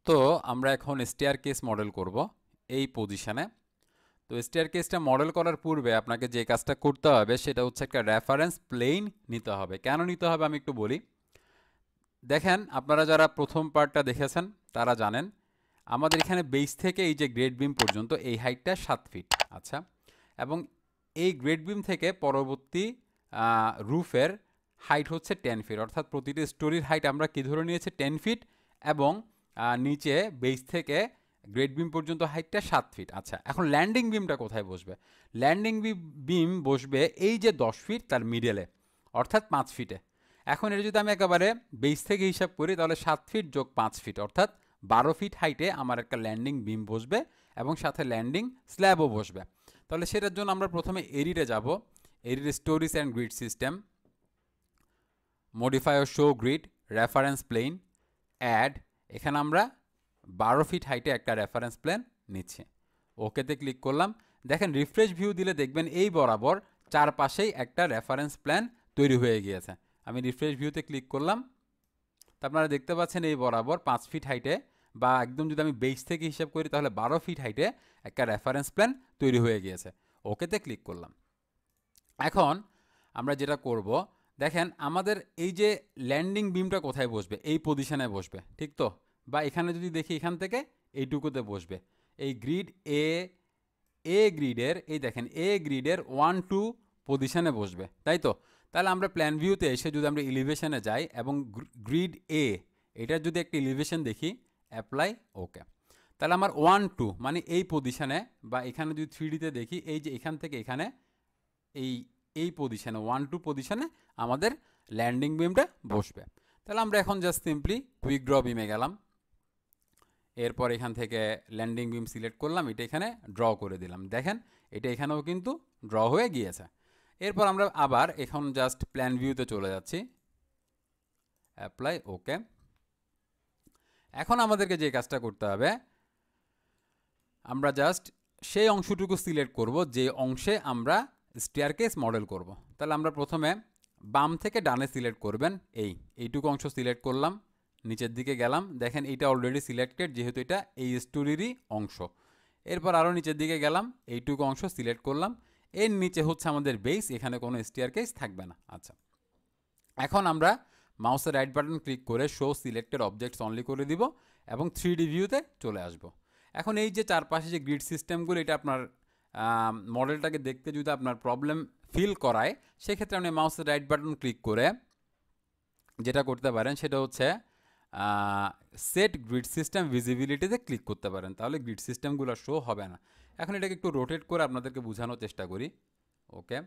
তো আমরা এখন স্টেয়ারকেস মডেল করব এই পজিশনে। তো স্টেয়ারকেসটা মডেল করার পূর্বে আপনাকে যে কাজটা করতে হবে সেটা হচ্ছে একটা রেফারেন্স প্লেন নিতে হবে। কেন নিতে হবে আমি একটু বলি। দেখেন, আপনারা যারা প্রথম পার্টটা দেখেছেন তারা জানেন আমাদের এখানে বেস থেকে এই যে গ্রেড বিম পর্যন্ত এই হাইটটা 7 ফিট। আচ্ছা, এবং এই গ্রেড বিম থেকে পরবর্তী রুফের হাইট হচ্ছে 10 ফিট, অর্থাৎ প্রতিটি স্টোরির হাইট আমরা কি ধরে নিয়েছি 10 ফিট, এবং নিচে বেস থেকে গ্রেড বিম পর্যন্ত হাইটটা 7 ফিট। আচ্ছা, এখন ল্যান্ডিং বিমটা কোথায় বসবে? ল্যান্ডিং বিম বসবে এই যে 10 ফিট তার মিডলে, অর্থাৎ 5 ফিটে। এখন এটা যদি আমি একেবারে বেস থেকে হিসাব করি তাহলে 7 ফিট যোগ 5 ফিট অর্থাৎ 12 ফিট হাইটে আমার একটা ল্যান্ডিং বিম বসবে এবং সাথে ল্যান্ডিং স্ল্যাবও বসবে। তাহলে সেটার জন্য আমরা প্রথমে এরিরে যাব। এরির stories and grid system, modify ও show grid, reference plane, add. এখানে আমরা 12 ফিট হাইটে একটা রেফারেন্স প্লেন নিচ্ছি। ওকেতে ক্লিক করলাম। দেখেন, রিফ্রেশ ভিউ দিলে দেখবেন এই বরাবর চারপাশেই একটা রেফারেন্স প্ল্যান তৈরি হয়ে গিয়েছে। আমি রিফ্রেশ ভিউতে ক্লিক করলাম, তো আপনারা দেখতে পাচ্ছেন এই বরাবর 5 ফিট হাইটে, বা একদম যদি আমি বেস থেকে হিসাব করি তাহলে 12 ফিট হাইটে একটা রেফারেন্স প্ল্যান তৈরি হয়ে গিয়েছে। ওকেতে ক্লিক করলাম। এখন আমরা যেটা করব, দেখেন আমাদের এই যে ল্যান্ডিং বিমটা কোথায় বসবে, এই পজিশনে বসবে, ঠিক তো? বা এখানে যদি দেখি এখান থেকে এইটুকুতে বসবে। এই গ্রিড এ গ্রিডের, এই দেখেন এ গ্রিডের 1-2 পজিশনে বসবে, তাই তো? তাহলে আমরা প্ল্যান ভিউতে এসে যদি আমরা এলিভেশনে যাই এবং গ্রিড এটার যদি একটা এলিভেশন দেখি, অ্যাপ্লাই, ওকে। তাহলে আমার 1-2 মানে এই পজিশনে, বা এখানে যদি 3Dতে দেখি এই যে এখান থেকে এখানে এই পজিশনে 1-2 পজিশনে আমাদের ল্যান্ডিং বিমটা বসবে। তাহলে আমরা এখন জাস্ট সিম্পলি কুইক ড্র বিমে গেলাম, এরপর এখান থেকে ল্যান্ডিং বিম সিলেক্ট করলাম, এটা এখানে ড্র করে দিলাম। দেখেন এটা এখানেও কিন্তু ড্র হয়ে গিয়েছে। এরপর আমরা আবার এখন জাস্ট প্ল্যান ভিউতে চলে যাচ্ছি, অ্যাপ্লাই, ওকে। এখন আমাদেরকে যে কাজটা করতে হবে, আমরা জাস্ট সেই অংশটুকু সিলেক্ট করব যে অংশে আমরা স্টেয়ারকেস মডেল করব। তাহলে আমরা প্রথমে বাম থেকে ডানে সিলেক্ট করবেন, এইটুকু অংশ সিলেক্ট করলাম, নিচের দিকে গেলাম, দেখেন এইটা অলরেডি সিলেক্টেড যেহেতু এটা এই স্টোরিরই অংশ। এরপর আরও নিচের দিকে গেলাম, এইটুকু অংশ সিলেক্ট করলাম, এর নিচে হচ্ছে আমাদের বেস, এখানে কোনো স্টেয়ারকেস থাকবে না। আচ্ছা, এখন আমরা মাউসের রাইট বাটন ক্লিক করে শো সিলেক্টেড অবজেক্টস অনলি করে দিব এবং 3D ভিউতে চলে আসব। এখন এই যে চারপাশে যে গ্রিড সিস্টেমগুলো, এটা আপনার মডেলটাকে দেখতে যদি আপনার প্রবলেম ফিল করায়, সেক্ষেত্রে আপনি মাউসের রাইট বাটন ক্লিক করে যেটা করতে পারেন সেটা হচ্ছে সেট গ্রিড সিস্টেম ভিজিবিলিটিতে ক্লিক করতে পারেন, তাহলে গ্রিড সিস্টেমগুলো শো হবে না। এখন এটাকে একটু রোটেট করে আপনাদেরকে বোঝানোর চেষ্টা করি, ওকে।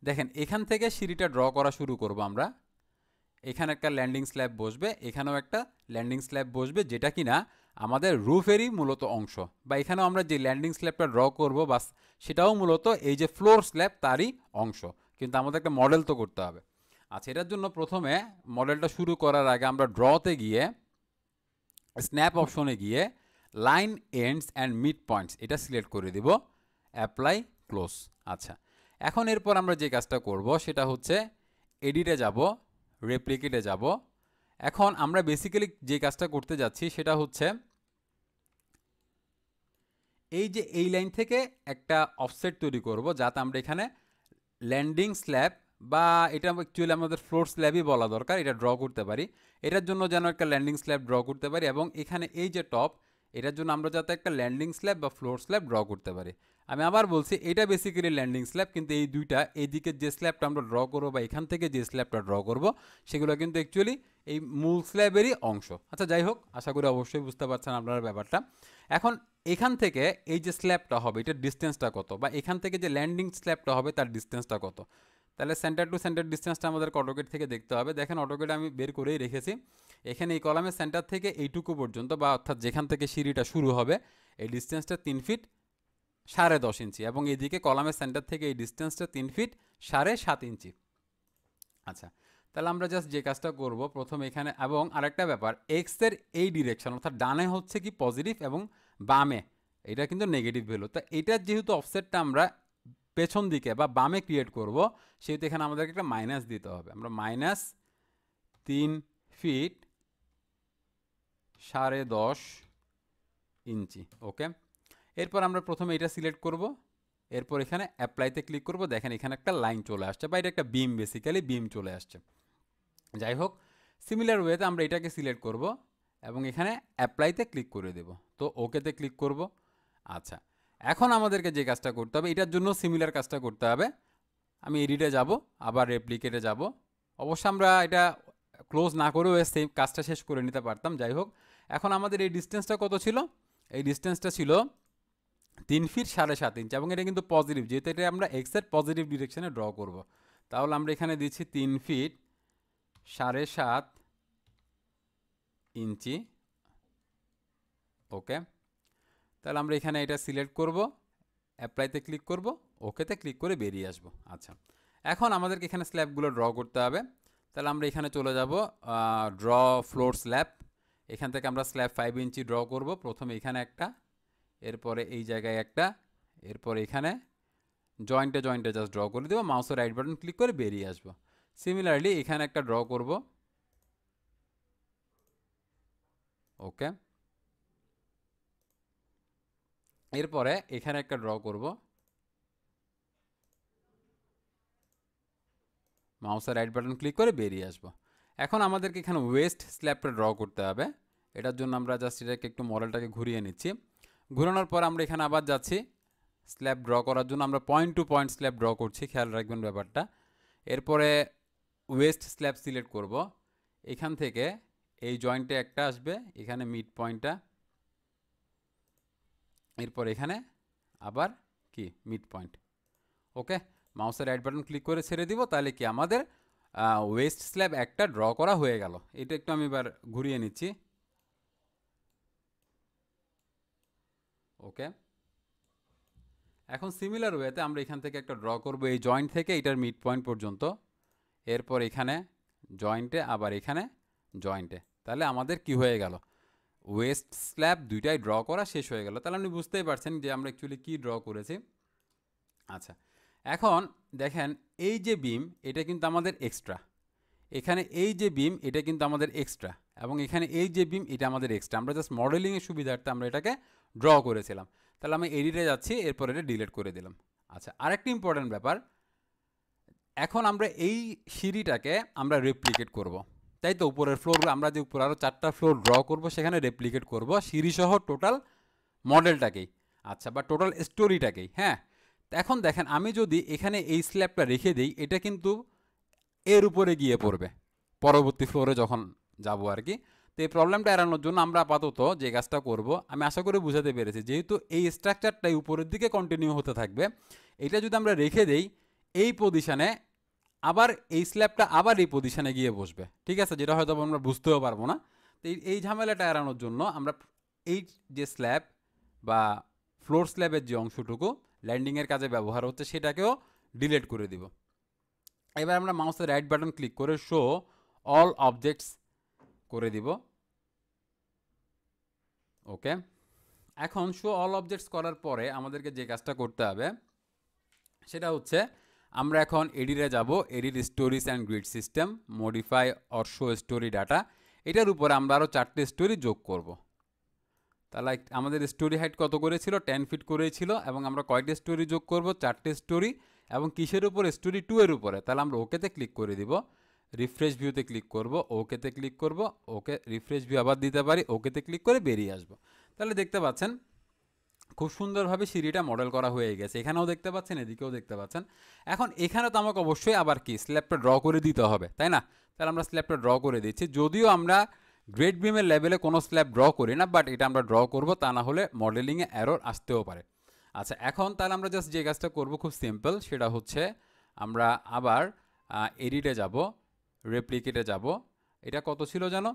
দেখেন এখান থেকে সিঁড়িটা ড্র করা শুরু করব আমরা। এখানে একটা ল্যান্ডিং স্ল্যাব বসবে, এখানেও একটা ল্যান্ডিং স্ল্যাব বসবে, যেটা কিনা আমাদের রুফেরই মূলত অংশ, বা এখানেও আমরা যে ল্যান্ডিং স্ল্যাবটা ড্র করব বাস সেটাও মূলত এই যে ফ্লোর স্ল্যাব তারই অংশ, কিন্তু আমাদের একটা মডেল তো করতে হবে। আচ্ছা, এটার জন্য প্রথমে মডেলটা শুরু করার আগে আমরা ড্রতে গিয়ে স্ন্যাপ অপশনে গিয়ে line ends and mid points এটা সিলেক্ট করে দিব, অ্যাপ্লাই, ক্লোজ। আচ্ছা, এখন এরপর আমরা যে কাজটা করব সেটা হচ্ছে এডিটে যাব, রেপ্লিকেটে যাব। এখন আমরা বেসিক্যালি যে কাজটা করতে যাচ্ছি সেটা হচ্ছে এই যে এই লাইন থেকে একটা অফসেট তৈরি করব, যাতে আমরা এখানে ল্যান্ডিং স্ল্যাব, বা এটা অ্যাকচুয়ালি আমাদের ফ্লোর স্ল্যাবই বলা দরকার, এটা ড্র করতে পারি। এটার জন্য যেন একটা ল্যান্ডিং স্ল্যাব ড্র করতে পারি, এবং এখানে এই যে টপ, এটার জন্য আমরা যাতে একটা ল্যান্ডিং স্ল্যাব বা ফ্লোর স্ল্যাব ড্র করতে পারি। আমি আবার বলছি, এটা বেসিক্যালি ল্যান্ডিং স্ল্যাব, কিন্তু এই দুইটা, এইদিকে যে স্ল্যাবটা আমরা ড্র করবো বা এখান থেকে যে স্ল্যাবটা ড্র করব, সেগুলো কিন্তু অ্যাকচুয়ালি এই মূল স্ল্যাবেরই অংশ। আচ্ছা, যাই হোক, আশা করি অবশ্যই বুঝতে পারছেন আপনারা ব্যাপারটা। এখন এখান থেকে এই যে স্ল্যাবটা হবে এটার ডিস্টেন্সটা কত, বা এখান থেকে যে ল্যান্ডিং স্ল্যাবটা হবে তার ডিস্টেন্সটা কত, তাহলে সেন্টার টু সেন্টার ডিস্টেন্সটা আমাদের অটোকেট থেকে দেখতে হবে। দেখেন অটোকেট আমি বের করেই রেখেছি। এখানে এই কলামের সেন্টার থেকে এইটুকু পর্যন্ত, বা অর্থাৎ যেখান থেকে সিঁড়িটা শুরু হবে, এই ডিস্টেন্সটা 3 ফিট 10.5 ইঞ্চি, এবং এইদিকে কলামের সেন্টার থেকে এই ডিস্টেন্সটা 3 ফিট 7.5 ইঞ্চি। আচ্ছা, তাহলে আমরা জাস্ট যে কাজটা করব প্রথম এখানে, এবং আরেকটা ব্যাপার, এক্সের এই ডিরেকশন অর্থাৎ ডানে হচ্ছে কি পজিটিভ এবং বামে এটা কিন্তু নেগেটিভ ভ্যালু। তো এটার যেহেতু অফসেটটা আমরা পেছন দিকে বা বামে ক্রিয়েট করব, সেহেতু এখানে আমাদেরকে একটা মাইনাস দিতে হবে। আমরা -3 ফিট 10.5 ইঞ্চি। ওকে, এরপর আমরা প্রথমে এটা সিলেক্ট করব, এরপর এখানে অ্যাপ্লাইতে ক্লিক করব। দেখেন এখানে একটা লাইন চলে আসছে, বা এটা একটা বিম, বেসিক্যালি বিম চলে আসছে। যাই হোক, সিমিলার ওয়েতে আমরা এটাকে সিলেক্ট করব এবং এখানে অ্যাপ্লাইতে ক্লিক করে দেব। তো ওকেতে ক্লিক করব। আচ্ছা, এখন আমাদেরকে যে কাজটা করতে হবে, এটার জন্য সিমিলার কাজটা করতে হবে। আমি এডিটে যাব, আবার রেপ্লিকেটে যাব। অবশ্য আমরা এটা ক্লোজ না করেও সেম কাজটা শেষ করে নিতে পারতাম। যাই হোক, এখন আমাদের এই ডিস্টেন্সটা কত ছিল? এই ডিস্টেন্সটা ছিল 3 ফিট 7.5 ইঞ্চি, এবং এটা কিন্তু পজিটিভ, যেহেতু এটা আমরা এক্সের পজিটিভ ডিরেকশনে ড্র করব। তাহলে আমরা এখানে দিচ্ছি 3 ফিট 7.5 ইঞ্চি। ওকে, তাহলে আমরা এখানে এটা সিলেক্ট করব, অ্যাপ্লাইতে ক্লিক করব, ওকেতে ক্লিক করে বেরিয়ে আসব। আচ্ছা, এখন আমাদেরকে এখানে স্ল্যাবগুলো ড্র করতে হবে। তাহলে আমরা এখানে চলে যাব, ড্র ফ্লোর স্ল্যাব। এখান থেকে আমরা স্ল্যাব 5 ইঞ্চি ড্র করব। প্রথমে এখানে একটা, এরপরে এই জায়গায় একটা, এরপরে এখানে জয়েন্টে জয়েন্টে জাস্ট ড্র করে দেবো। মাউসের রাইট বাটন ক্লিক করে বেরিয়ে আসবো। সিমিলারলি এখানে একটা ড্র করব। ওকে, এরপরে এখানে একটা ড্র করব। মাউসের রাইট বাটন ক্লিক করে বেরিয়ে আসবো। এখন আমাদেরকে এখানে ওয়েস্ট স্ল্যাবটা ড্র করতে হবে। এটার জন্য আমরা জাস্ট এটাকে একটু মডেলটাকে ঘুরিয়ে নিচ্ছি। ঘুরানোর পর আমরা এখানে আবার যাচ্ছি স্ল্যাব ড্র করার জন্য। আমরা point to point slab draw করছি, খেয়াল রাখবেন ব্যাপারটা। এরপরে ওয়েস্ট স্ল্যাব সিলেক্ট করব। এখান থেকে এই জয়েন্টে একটা আসবে, এখানে মিড পয়েন্টটা, এরপর এখানে আবার কি মিড পয়েন্ট। ওকে, মাউসের রাইট বাটন ক্লিক করে ছেড়ে দিব। তাহলে কি আমাদের ওয়েস্ট স্ল্যাব একটা ড্র করা হয়ে গেল। এটা একটু আমি এবার ঘুরিয়ে নিচ্ছি। ওকে, এখন সিমিলার ওয়েতে আমরা এখান থেকে একটা ড্র করব, এই জয়েন্ট থেকে এটার মিড পয়েন্ট পর্যন্ত। এরপর এখানে জয়েন্টে, আবার এখানে জয়েন্টে। তাহলে আমাদের কি হয়ে গেল? ওয়েস্ট স্ল্যাব দুইটাই ড্র করা শেষ হয়ে গেল। তাহলে আপনি বুঝতেই পারছেন যে আমরা অ্যাকচুয়ালি কী ড্র করেছি। আচ্ছা, এখন দেখেন এই যে বিম, এটা কিন্তু আমাদের এক্সট্রা। এখানে এই যে বিম, এটা কিন্তু আমাদের এক্সট্রা, এবং এখানে এই যে বিম, এটা আমাদের এক্সট্রা। আমরা জাস্ট মডেলিংয়ের সুবিধার্থে আমরা এটাকে ড্র করেছিলাম। তাহলে আমি এডিটে যাচ্ছি, এরপর এটা ডিলিট করে দিলাম। আচ্ছা, আরেকটি ইম্পর্ট্যান্ট ব্যাপার, এখন আমরা এই সিঁড়িটাকে আমরা রেপ্লিকেট করব। তাই তো, উপরের ফ্লোর, আমরা যে উপর আরও 4টা ফ্লোর ড্র করব, সেখানে রেপ্লিকেট করব সিঁড়িসহ টোটাল মডেলটাকেই। আচ্ছা, বা টোটাল স্টোরিটাকেই। হ্যাঁ, এখন দেখেন আমি যদি এখানে এই স্ল্যাবটা রেখে দিই, এটা কিন্তু এর উপরে গিয়ে পড়বে পরবর্তী ফ্লোরে যখন যাব আর কি। তো এই প্রবলেমটা এড়ানোর জন্য আমরা আপাতত যে কাজটা করব, আমি আশা করি বুঝাতে পেরেছি, যেহেতু এই স্ট্রাকচারটাই উপরের দিকে কন্টিনিউ হতে থাকবে, এটা যদি আমরা রেখে দেই এই পজিশানে, আবার এই স্ল্যাবটা আবার এই পজিশানে গিয়ে বসবে। ঠিক আছে, যেটা হয়তো আমরা বুঝতেও পারবো না। তো এই ঝামেলাটা এড়ানোর জন্য আমরা এই যে স্ল্যাব বা ফ্লোর স্ল্যাবের যে অংশটুকু ল্যান্ডিংয়ের কাজে ব্যবহার হচ্ছে, সেটাকেও ডিলিট করে দিব। এবার আমরা মাউসের রাইট বাটন ক্লিক করে শো অল অবজেক্টস করে দিব। ওকে, এখন শো অল অবজেক্টস করার পরে আমাদেরকে যে কাজটা করতে হবে, সেটা হচ্ছে আমরা এখন এডিটে যাব, edit stories and grid system, modify or show story data. এটার উপরে আমরা আরও 4টে স্টোরি যোগ করব। তাহলে আমাদের স্টোরি হাইট কত করেছিল? 10 ফিট করেছিল, এবং আমরা কয়টা স্টোরি যোগ করব? 4টে স্টোরি। এবং কিসের উপর? স্টোরি 2 এর উপরে। তাহলে আমরা ওকেতে ক্লিক করে দিব, রিফ্রেশ ভিউতে ক্লিক করব, ওকেতে ক্লিক করব, ওকে রিফ্রেশ ভিউ আবার দিতে পারি, ওকেতে ক্লিক করে বেরিয়ে আসবো। তাহলে দেখতে পাচ্ছেন খুব সুন্দরভাবে সিঁড়িটা মডেল করা হয়ে গেছে। এখানেও দেখতে পাচ্ছেন, এদিকেও দেখতে পাচ্ছেন। এখন এখানে তো আমাকে অবশ্যই আবার কি স্ল্যাবটা ড্র করে দিতে হবে, তাই না? তাহলে আমরা স্ল্যাবটা ড্র করে দিচ্ছি। যদিও আমরা গ্রেড বিমের লেভেলে কোনো স্ল্যাব ড্র করি না, বাট এটা আমরা ড্র করব, তা না হলে মডেলিংয়ে এরর আসতেও পারে। আচ্ছা, এখন তাহলে আমরা জাস্ট যে কাজটা করব খুব সিম্পল, সেটা হচ্ছে আমরা আবার এডিটে যাব, রেপ্লিকেটে যাব। এটা কত ছিল জানো?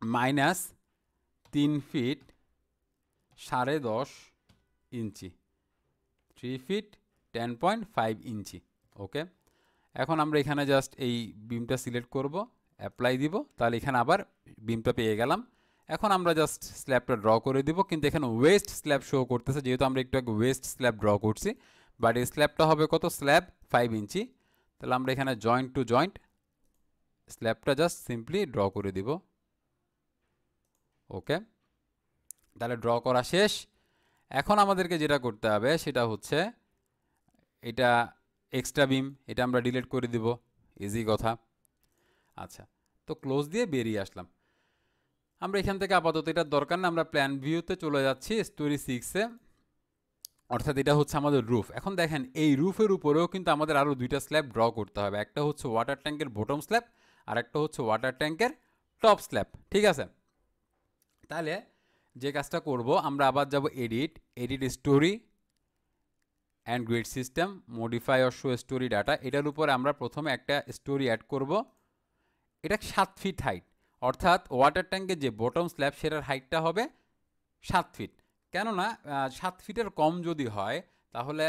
-3 ফিট 10.5 ইঞ্চি, 3 ফিট 10.5 ইঞ্চি। ওকে, এখন আমরা এখানে জাস্ট এই বিমটা সিলেক্ট করব, অ্যাপ্লাই দিব। তাহলে এখানে আবার বিমটা পেয়ে গেলাম। এখন আমরা জাস্ট স্ল্যাবটা ড্র করে দিব, কিন্তু এখানে ওয়েস্ট স্ল্যাব শো করতেছে, যেহেতু আমরা একটু আগে ওয়েস্ট স্ল্যাব ড্র করছি। বাট এই স্ল্যাবটা হবে কত? Slab 5 inch. তাহলে আমরা এখানে জয়েন্ট টু জয়েন্ট স্ল্যাবটা জাস্ট সিম্পলি ড্র করে দিব। ওকে, তাহলে ড্র করা শেষ। এখন আমাদেরকে যেটা করতে হবে সেটা হচ্ছে এটা এক্সট্রা বিম, এটা আমরা ডিলিট করে দিব, ইজি কথা। আচ্ছা, তো ক্লোজ দিয়ে বেরিয়ে আসলাম। আমরা এখান থেকে আপাতত এটার দরকার না, আমরা প্ল্যান ভিউতে চলে যাচ্ছি স্টোরি 6-এ, অর্থাৎ এটা হচ্ছে আমাদের রুফ। এখন দেখেন এই রুফের উপরেও কিন্তু আমাদের আরও দুইটা স্ল্যাব ড্র করতে হবে, একটা হচ্ছে ওয়াটার ট্যাঙ্কের বটম স্ল্যাব আর একটা হচ্ছে ওয়াটার ট্যাঙ্কের টপ স্ল্যাব, ঠিক আছে? তাহলে যে কাজটা করব, আমরা আবার যাব edit storey and grid system, modify or show story data. এটার উপরে আমরা প্রথমে একটা স্টোরি অ্যাড করব। এটা 7 ফিট হাইট, অর্থাৎ ওয়াটার ট্যাঙ্কের যে বটম স্ল্যাব সেটার হাইটটা হবে 7 ফিট। কেননা 7 ফিটের কম যদি হয় তাহলে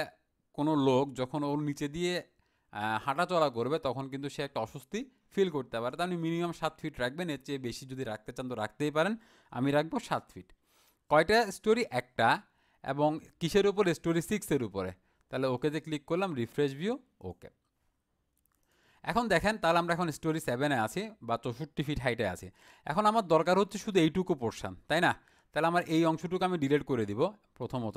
কোনো লোক যখন ওর নিচে দিয়ে হাঁটাচলা করবে তখন কিন্তু সে একটা অস্বস্তি ফিল করতে পারে। তো আপনি মিনিমাম 7 ফিট রাখবেন, এর চেয়ে বেশি যদি রাখতে চান তো রাখতেই পারেন। আমি রাখবো 7 ফিট। কয়টা স্টোরি? একটা। এবং কিসের উপরে? স্টোরি 6-এর উপরে। তাহলে ওকেতে ক্লিক করলাম, রিফ্রেশ ভিউ, ওকে। এখন দেখেন তাহলে আমরা এখন স্টোরি 7-এ আছি বা 64 ফিট হাইটে আছি। এখন আমার দরকার হচ্ছে শুধু এইটুকু পোর্শন, তাই না? তাহলে আমার এই অংশটুকু আমি ডিলিট করে দিব। প্রথমত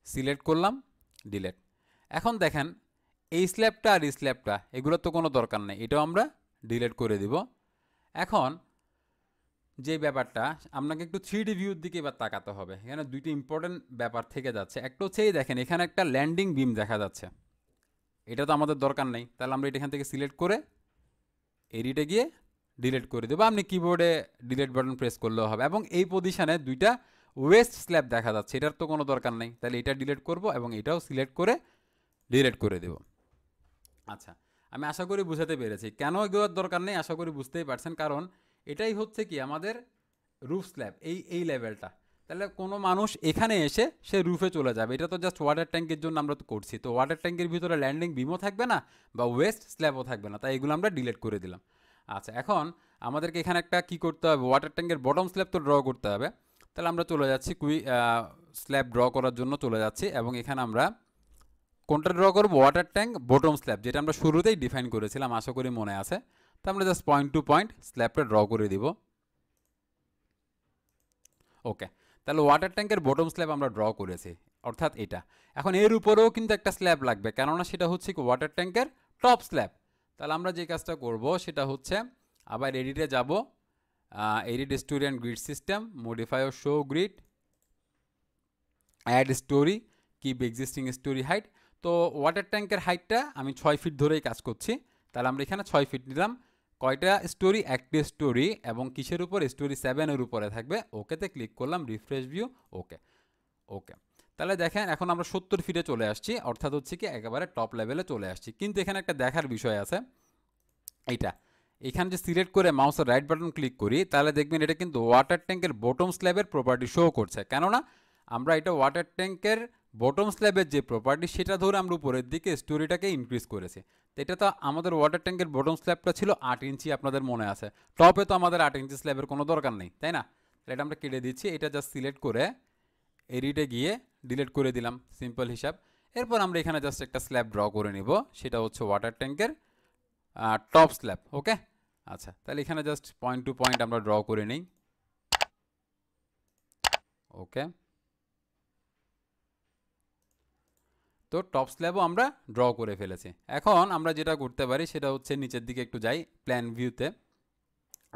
সিলেক্ট করলাম, ডিলিট। এখন দেখেন এই স্ল্যাবটা আর এই স্ল্যাবটা এগুলোর তো কোনো দরকার নেই, এটাও আমরা ডিলিট করে দিব। এখন যে ব্যাপারটা, আপনাকে একটু 3D ভিউর দিকে এবার তাকাতে হবে। এখানে দুইটি ইম্পর্টেন্ট ব্যাপার থেকে যাচ্ছে। একটা হচ্ছে এই দেখেন এখানে একটা ল্যান্ডিং বিম দেখা যাচ্ছে, এটা তো আমাদের দরকার নেই। তাহলে আমরা এটা এখান থেকে সিলেক্ট করে এডিটে গিয়ে ডিলিট করে দেবো। আপনি কিবোর্ডে ডিলিট বাটন প্রেস করলেও হবে। এবং এই পজিশনে দুইটা ওয়েস্ট স্ল্যাব দেখা যাচ্ছে, এটার তো কোনো দরকার নেই। তাহলে এটা ডিলিট করব এবং এটাও সিলেক্ট করে ডিলিট করে দেব। আচ্ছা, আমি আশা করি বুঝাতে পেরেছি কেন এগুলোর দরকার নেই। আশা করি বুঝতেই পারছেন, কারণ এটাই হচ্ছে কি আমাদের রুফ স্ল্যাব, এই লেভেলটা। তাহলে কোনো মানুষ এখানে এসে সে রুফে চলে যাবে। এটা তো জাস্ট ওয়াটার ট্যাঙ্কের জন্য আমরা তো করছি, তো ওয়াটার ট্যাঙ্কের ভিতরে ল্যান্ডিং বিমও থাকবে না বা ওয়েস্ট স্ল্যাবও থাকবে না, তাই এগুলো আমরা ডিলিট করে দিলাম। আচ্ছা, এখন আমাদেরকে এখানে একটা কি করতে হবে, ওয়াটার ট্যাঙ্কের বটম স্ল্যাব তো ড্র করতে হবে। তাহলে আমরা চলে যাচ্ছি স্ল্যাব ড্র করার জন্য চলে যাচ্ছি এবং এখানে আমরা কোনটা ড্র করবো? ওয়াটার ট্যাঙ্ক বটম স্ল্যাব, যেটা আমরা শুরুতেই ডিফাইন করেছিলাম, আশা করি মনে আছে। তো আমরা জাস্ট পয়েন্ট টু পয়েন্ট স্ল্যাবটা ড্র করে দিব, ওকে। তাহলে ওয়াটার ট্যাঙ্কের বটম স্ল্যাব আমরা ড্র করেছি, অর্থাৎ এটা। এখন এর উপরেও কিন্তু একটা স্ল্যাব লাগবে, কেননা সেটা হচ্ছে কি ওয়াটার ট্যাঙ্কের টপ স্ল্যাব। তাহলে আমরা যে কাজটা করব সেটা হচ্ছে আবার এডিটে যাব, edit storey and grid system, modify ও show grid, add storey, keep existing storey height. তো ওয়াটার ট্যাঙ্কের হাইটটা আমি 6 ফিট ধরেই কাজ করছি। তাহলে আমরা এখানে 6 ফিট নিলাম। কয়টা স্টোরি? একটা স্টোরি, এবং কিসের উপর? স্টোরি 7-এর উপরে থাকবে। ওকেতে ক্লিক করলাম, রিফ্রেশ ভিউ, ওকে, ওকে। তাহলে দেখেন এখন আমরা 70 ফিটে চলে আসছি, অর্থাৎ হচ্ছে কি একেবারে টপ লেভেলে চলে আসছি। কিন্তু এখানে একটা দেখার বিষয় আছে, এইটা এখানে যে সিলেক্ট করে মাউসের রাইট বাটন ক্লিক করি তাহলে দেখবেন এটা কিন্তু ওয়াটার ট্যাঙ্কের বটম স্ল্যাবের প্রপার্টি শো করছে। কেননা আমরা এটা ওয়াটার ট্যাঙ্কের বটম স্ল্যাবের যে প্রপার্টি সেটা ধরে আমরা উপরের দিকে স্টোরিটাকে ইনক্রিজ করেছি। তো এটা তো আমাদের ওয়াটার ট্যাঙ্কের বটম স্ল্যাবটা ছিল 8 ইঞ্চি, আপনাদের মনে আছে। টপে তো আমাদের 8 ইঞ্চি স্ল্যাবের কোনো দরকার নেই, তাই না? এটা আমরা কেটে দিচ্ছি, এটা জাস্ট সিলেক্ট করে এডিটে গিয়ে ডিলিট করে দিলাম, সিম্পল হিসাব। এরপর আমরা এখানে জাস্ট একটা স্ল্যাব ড্র করে নিব, সেটা হচ্ছে ওয়াটার ট্যাঙ্কের টপ স্ল্যাব, ওকে। আচ্ছা, তাহলে এখানে জাস্ট পয়েন্ট টু পয়েন্ট আমরা ড্র করে নিই, ওকে। তো টপ স্ল্যাবও আমরা ড্র করে ফেলেছি। এখন আমরা যেটা করতে পারি সেটা হচ্ছে নিচের দিকে একটু যাই প্ল্যান ভিউতে।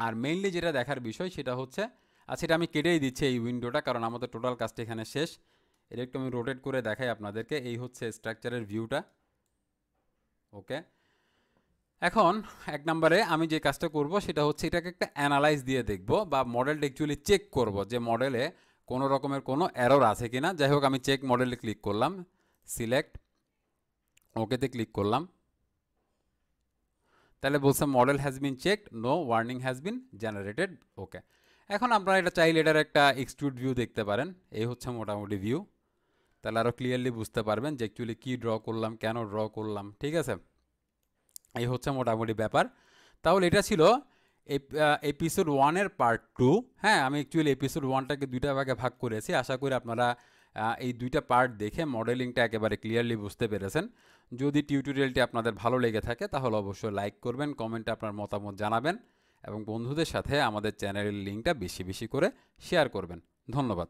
আর মেইনলি যেটা দেখার বিষয় সেটা হচ্ছে, আচ্ছা এটা আমি কেটেই দিচ্ছি এই উইন্ডোটা, কারণ আমাদের টোটাল কাজটা এখানে শেষ। এটা একটু আমি রোটেট করে দেখাই আপনাদেরকে। এই হচ্ছে স্ট্রাকচারের ভিউটা, ওকে। এখন এক নম্বরে আমি যে কাজটা করব সেটা হচ্ছে এটাকে একটা অ্যানালাইজ দিয়ে দেখব, বা মডেলটা অ্যাকচুয়ালি চেক করব যে মডেলে কোনো রকমের কোনো এরর আছে কিনা। যাই হোক, আমি চেক মডেলে ক্লিক করলাম, সিলেক্ট, ওকেতে ক্লিক করলাম। তাহলে বলছে model has been checked, no warning has been generated, okay. এখন আপনারা এটা চাইলে এটার একটা এক্সট্রুড ভিউ দেখতে পারেন। এই হচ্ছে মোটামুটি ভিউ। তাহলে আরও ক্লিয়ারলি বুঝতে পারবেন যে অ্যাকচুয়ালি কী ড্র করলাম, কেন ড্র করলাম, ঠিক আছে? এই হচ্ছে মোটামুটি ব্যাপার। তাহলে এটা ছিল এপিসোড 1-এর পার্ট 2। হ্যাঁ, আমি অ্যাকচুয়ালি এপিসোড 1টাকে দুইটা ভাগে ভাগ করেছি। আশা করি আপনারা এই দুইটা পার্ট দেখে মডেলিংটা একেবারে ক্লিয়ারলি বুঝতে পেরেছেন। যদি টিউটোরিয়ালটি আপনাদের ভালো লেগে থাকে তাহলে অবশ্যই লাইক করবেন, কমেন্টে আপনার মতামত জানাবেন এবং বন্ধুদের সাথে আমাদের চ্যানেলের লিঙ্কটা বেশি বেশি করে শেয়ার করবেন। ধন্যবাদ।